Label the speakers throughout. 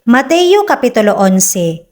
Speaker 1: Mateo Kapitulo 11.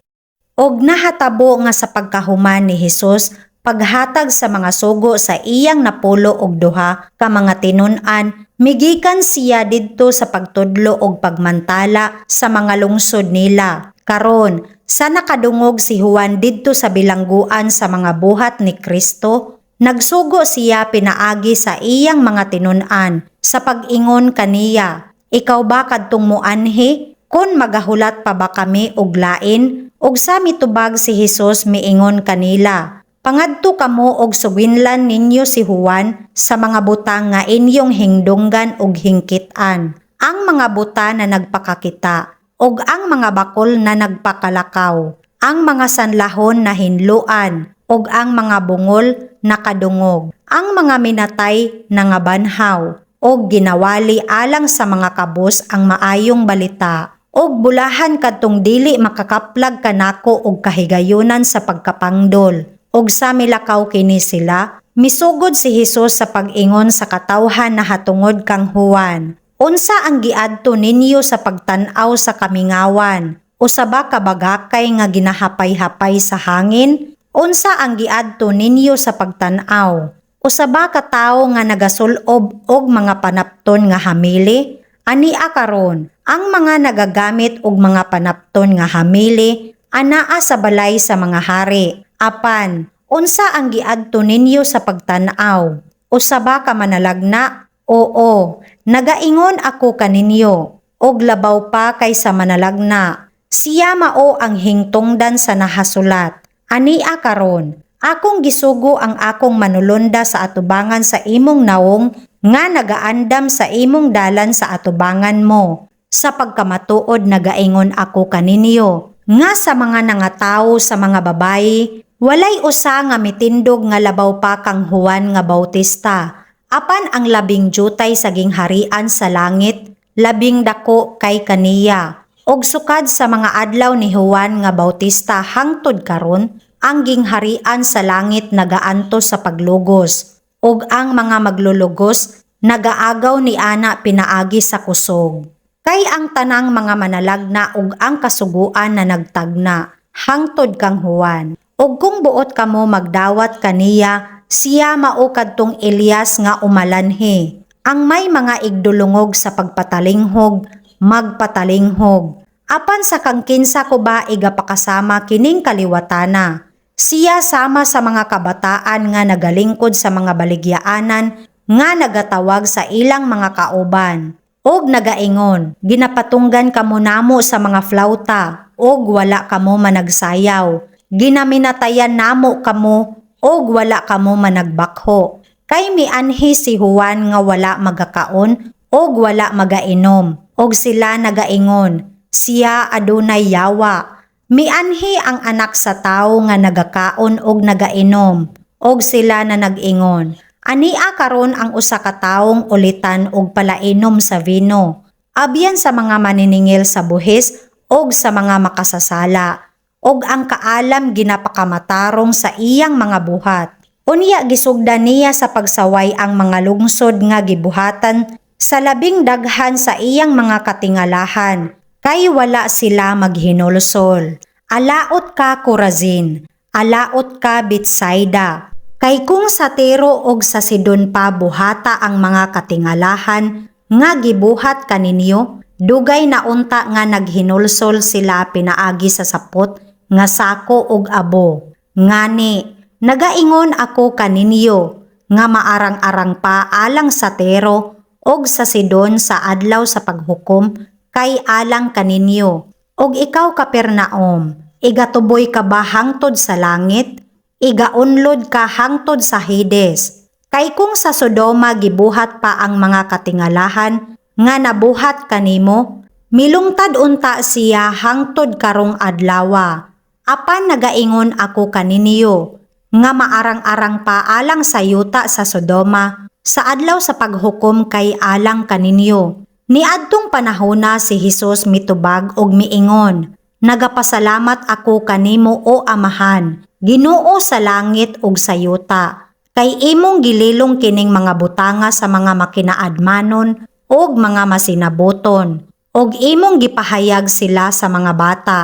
Speaker 1: Og nahatabo nga sa pagkahuman ni Hesus paghatag sa mga sugo sa iyang napulo og duha ka mga tinun-an, migikan siya didto sa pagtudlo og pagmantala sa mga lungsod nila. Karon, sa nakadungog si Juan didto sa bilangguan sa mga buhat ni Kristo, nagsugo siya pinaagi sa iyang mga tinun-an sa pag-ingon kaniya, "Ikaw ba kadtong muanhi? Kun magahulat pa ba kami og lain?" Ug sa mitubag si Hesus miingon kanila, "Pangadto kamo og sugwinlan ninyo si Juan sa mga butang nga inyong hingdunggan ug hingkit-an, ang mga buta na nagpakakita, ug ang mga bakol na nagpakalakaw, ang mga sanlahon na hinluan, ug ang mga bungol na kadungog, ang mga minatay na nga banhaw, ug ginawali alang sa mga kabus ang maayong balita. Og bulahan kadtong dili makakaplag kanako og kahigayunan sa pagkapangdol." Og sa milakaw kini sila, misugod si Hesus sa pag-ingon sa katawhan na hatungod kang Juan, "Unsa ang giadto ninyo sa pagtan-aw sa kamingawan? Usa ba ka bagakay nga ginahapay-hapay sa hangin? Unsa ang giadto ninyo sa pagtan-aw? Usa ba ka tawo nga nagasulob og mga panapton nga hamili? Ania karon, ang mga nagagamit og mga panapton nga hamili anaa sa balay sa mga hari. Apan, unsa ang giadto ninyo sa pagtan-aw? Usa ba ka manalagna? Oo, nagaingon ako kaninyo, og labaw pa kaysa manalagna. Siya mao ang hingtungdan sa nahasulat. Ania karon, akong gisugo ang akong manulonda sa atubangan sa imong nawong nga nagaandam sa imong dalan sa atubangan mo. Sa pagkamatuod nagaingon ako kaninyo, nga sa mga nangatawo sa mga babayi, walay usa nga mitindog nga labaw pa kang Juan nga Bautista. Apan ang labing jutay sa gingharian sa langit, labing dako kay kaniya. Og sukad sa mga adlaw ni Juan nga Bautista hangtod karon, ang gingharian sa langit nagaantos sa paglugos, og ang mga maglulugos nagaagaw ni ana pinaagi sa kusog. Kay ang tanang mga manalagna ug ang kasuguan na nagtagna hangtod kang Juan. Ug kung buot kamo magdawat kaniya, siya mao kadtong Elias nga umalanhi. Ang may mga igdulungog sa pagpatalinghog, magpatalinghog. Apan sa kang kinsa ko ba igapakasama kining kaliwatana? Siya sama sa mga kabataan nga nagalingkod sa mga baligyaanan nga nagatawag sa ilang mga kauban. Og nagaingon, "Ginapatunggan kamo namo sa mga flauta, og wala kamo managsayaw. Ginaminatayan namo kamo, og wala kamo managbakho." Kay mianhi si Juan nga wala magakaon, og wala magainom. Og sila nagaingon, "Siya adunay yawa." Mianhi ang anak sa tawo nga nagakaon og nagainom. Og sila na nag-ingon, "Ania karon ang usa ka tawong ulitan og palainom sa vino, abyan sa mga maniningil sa buhis og sa mga makasasala, og ang kaalam ginapakamatarong sa iyang mga buhat." Unya gisugdan niya sa pagsaway ang mga lungsod nga gibuhatan sa labing daghan sa iyang mga katingalahan, kay wala sila maghinulsol. "Alaot ka Corazin, alaot ka Betsaida. Kay kung sa Tiro og sa Sidon pa buhata ang mga katingalahan nga gibuhat kaninyo, dugay na unta nga naghinulsol sila pinaagi sa sapot nga sako og abo. Ngani, nagaingon ako kaninyo nga maarang-arang pa alang sa Tiro og sa Sidon sa adlaw sa paghukom kay alang kaninyo. Og ikaw Kapernaum, igatuboy ka ba hangtod sa langit? Igaunlod ka hangtod sa Hades. Kay kung sa Sodoma gibuhat pa ang mga katingalahan nga nabuhat kanimo, milungtad unta siya hangtod karong adlawa. Apan nagaingon ako kaninyo nga maarang-arang pa alang sa yuta sa Sodoma sa adlaw sa paghukom kay alang kaninyo. Niadtong panahona si Hesus mitubag og miingon, "Nagapasalamat ako kanimo o Amahan, Ginoo sa langit ug sa yuta, kay imong gililong kining mga butanga sa mga makinaadmanon ug mga masinabuton, og imong gipahayag sila sa mga bata.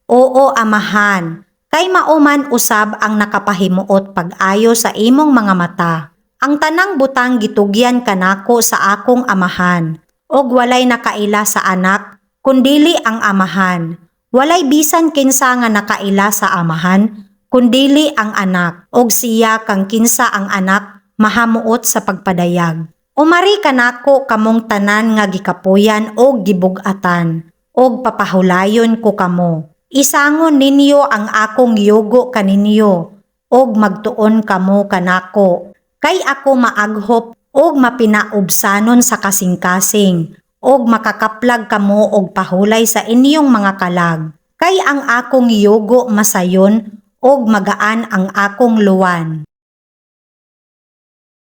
Speaker 1: Oo, amahan, kay mauman usab ang nakapahimuot pag-ayo sa imong mga mata. Ang tanang butang gitugyan kanako sa akong amahan, og walay nakaila sa anak, kundili ang amahan. Walay bisan kinsa nga nakaila sa amahan, kundili ang anak, og siya kang kinsa ang anak mahamuot sa pagpadayag. Umari kanako kamong tanan nga gikapuyan o gibug-atan, og papahulayon ko kamo. Isangon ninyo ang akong yugo kaninyo, og magtuon kamo kanako. Kay ako maaghop og mapinaubsanon sa kasing-kasing, og makakaplag kamo og pahulay sa inyong mga kalag. Kay ang akong yugo masayon, og magaan ang akong luwan.